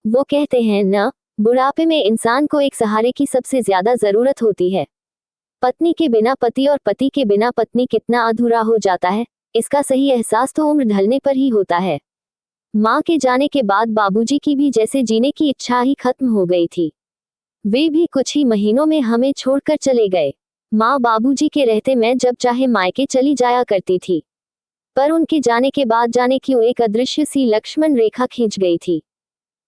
वो कहते हैं न, बुढ़ापे में इंसान को एक सहारे की सबसे ज्यादा जरूरत होती है। पत्नी के बिना पति और पति के बिना पत्नी कितना अधूरा हो जाता है, इसका सही एहसास तो उम्र ढलने पर ही होता है। माँ के जाने के बाद बाबूजी की भी जैसे जीने की इच्छा ही खत्म हो गई थी। वे भी कुछ ही महीनों में हमें छोड़कर चले गए। माँ बाबूजी के रहते मैं जब चाहे मायके चली जाया करती थी, पर उनके जाने के बाद जाने क्यों एक अदृश्य सी लक्ष्मण रेखा खींच गई थी।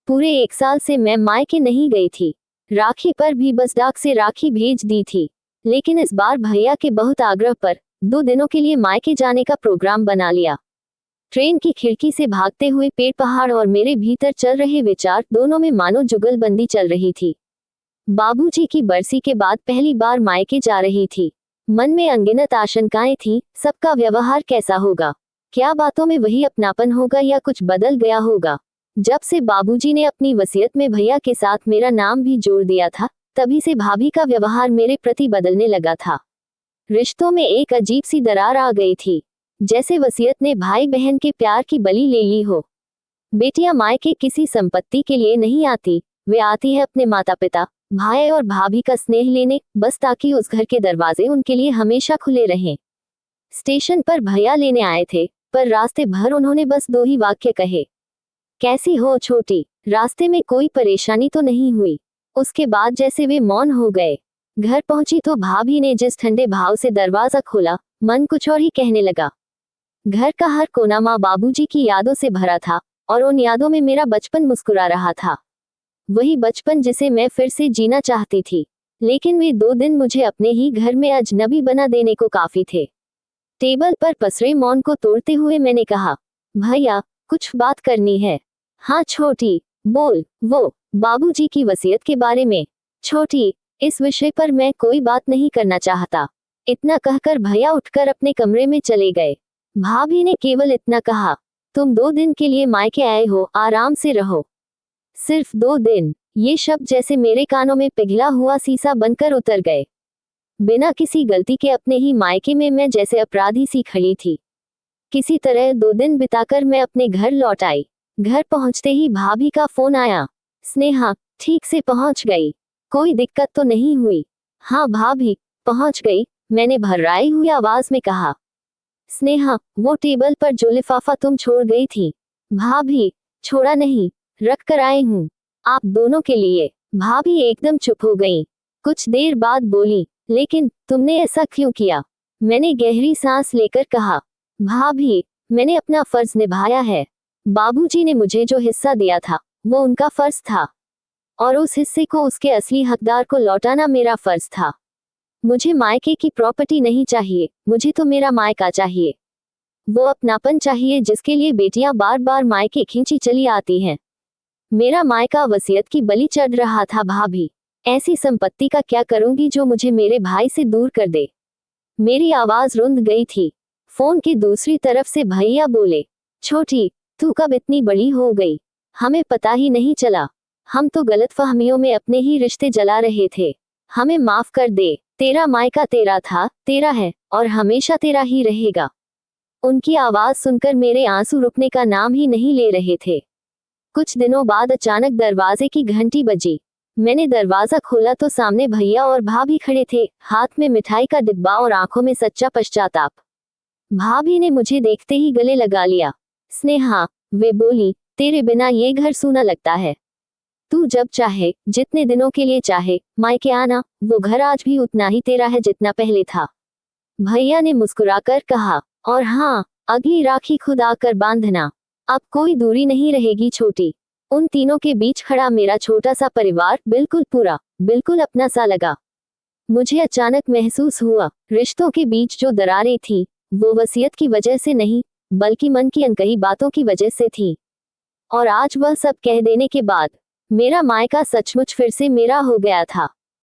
पूरे 1 साल से मैं मायके नहीं गई थी। राखी पर भी बस डाक से राखी भेज दी थी, लेकिन इस बार भैया के बहुत आग्रह पर 2 दिनों के लिए मायके जाने का प्रोग्राम बना लिया। ट्रेन की खिड़की से भागते हुए पेड़ पहाड़ और मेरे भीतर चल रहे विचार दोनों में मानो जुगलबंदी चल रही थी। बाबूजी की बरसी के बाद पहली बार मायके जा रही थी। मन में अनगिनत आशंकाएं थी। सबका व्यवहार कैसा होगा, क्या बातों में वही अपनापन होगा या कुछ बदल गया होगा। जब से बाबूजी ने अपनी वसीयत में भैया के साथ मेरा नाम भी जोड़ दिया था, तभी से भाभी का व्यवहार मेरे प्रति बदलने लगा था। रिश्तों में एक अजीब सी दरार आ गई थी, जैसे वसीयत ने भाई बहन के प्यार की बलि ले ली हो। बेटियां मायके किसी संपत्ति के लिए नहीं आती, वे आती है अपने माता पिता, भाई और भाभी का स्नेह लेने, बस ताकि उस घर के दरवाजे उनके लिए हमेशा खुले रहें। स्टेशन पर भैया लेने आए थे, पर रास्ते भर उन्होंने बस 2 ही वाक्य कहे, कैसी हो छोटी। रास्ते में कोई परेशानी तो नहीं हुई। उसके बाद जैसे वे मौन हो गए। घर पहुंची तो भाभी ने जिस ठंडे भाव से दरवाजा खोला, मन कुछ और ही कहने लगा। घर का हर कोना माँ बाबूजी की यादों से भरा था, और उन यादों में मेरा बचपन मुस्कुरा रहा था। वही बचपन जिसे मैं फिर से जीना चाहती थी, लेकिन वे 2 दिन मुझे अपने ही घर में अजनबी बना देने को काफी थे। टेबल पर पसरे मौन को तोड़ते हुए मैंने कहा, भैया कुछ बात करनी है। हाँ छोटी, बोल। वो बाबूजी की वसीयत के बारे में। छोटी, इस विषय पर मैं कोई बात नहीं करना चाहता। इतना कहकर भैया उठकर अपने कमरे में चले गए। भाभी ने केवल इतना कहा, तुम 2 दिन के लिए मायके आए हो, आराम से रहो। सिर्फ 2 दिन। ये शब्द जैसे मेरे कानों में पिघला हुआ सीसा बनकर उतर गए। बिना किसी गलती के अपने ही मायके में मैं जैसे अपराधी सी खड़ी थी। किसी तरह 2 दिन बिताकर मैं अपने घर लौट आई। घर पहुंचते ही भाभी का फोन आया। स्नेहा, ठीक से पहुंच गई? कोई दिक्कत तो नहीं हुई? हाँ भाभी, पहुंच गई, मैंने भर्राई हुई आवाज में कहा। स्नेहा, वो टेबल पर जो लिफाफा तुम छोड़ गई थी। भाभी, छोड़ा नहीं, रख कर आई हूँ, आप दोनों के लिए। भाभी एकदम चुप हो गई। कुछ देर बाद बोली, लेकिन तुमने ऐसा क्यों किया? मैंने गहरी सांस लेकर कहा, भाभी, मैंने अपना फर्ज निभाया है। बाबूजी ने मुझे जो हिस्सा दिया था, वो उनका फर्ज था, और उस हिस्से को उसके असली हकदार को लौटाना मेरा फर्ज था। मुझे मायके की प्रॉपर्टी नहीं चाहिए, मुझे तो मेरा मायका चाहिए। वो अपनापन चाहिए जिसके लिए बेटियां बार बार मायके खींची चली आती हैं। मेरा मायका वसीयत की बलि चढ़ रहा था। भाभी, ऐसी संपत्ति का क्या करूंगी जो मुझे मेरे भाई से दूर कर दे। मेरी आवाज रुंध गई थी। फोन की दूसरी तरफ से भैया बोले, छोटी, तू कब इतनी बड़ी हो गई, हमें पता ही नहीं चला। हम तो गलतफहमियों में अपने ही रिश्ते जला रहे थे। हमें माफ कर दे। तेरा मायका तेरा था, तेरा है, और हमेशा तेरा ही रहेगा। उनकी आवाज सुनकर मेरे आंसू रुकने का नाम ही नहीं ले रहे थे। कुछ दिनों बाद अचानक दरवाजे की घंटी बजी। मैंने दरवाजा खोला तो सामने भैया और भाभी खड़े थे, हाथ में मिठाई का डिब्बा और आंखों में सच्चा पश्चाताप। भाभी ने मुझे देखते ही गले लगा लिया। स्नेहा, वे बोली, तेरे बिना ये घर सूना लगता है। तू जब चाहे, जितने दिनों के लिए चाहे, मायके आना। वो घर आज भी उतना ही तेरा है जितना पहले था। भैया ने मुस्कुराकर कहा, और हाँ, अगली राखी खुद आकर बांधना। अब कोई दूरी नहीं रहेगी छोटी। उन तीनों के बीच खड़ा मेरा छोटा सा परिवार बिल्कुल पूरा, बिल्कुल अपना सा लगा। मुझे अचानक महसूस हुआ, रिश्तों के बीच जो दरारें थी, वो वसीयत की वजह से नहीं, बल्कि मन की अनकही बातों की वजह से थी। और आज वह सब कह देने के बाद मेरा मायका सचमुच फिर से मेरा हो गया था।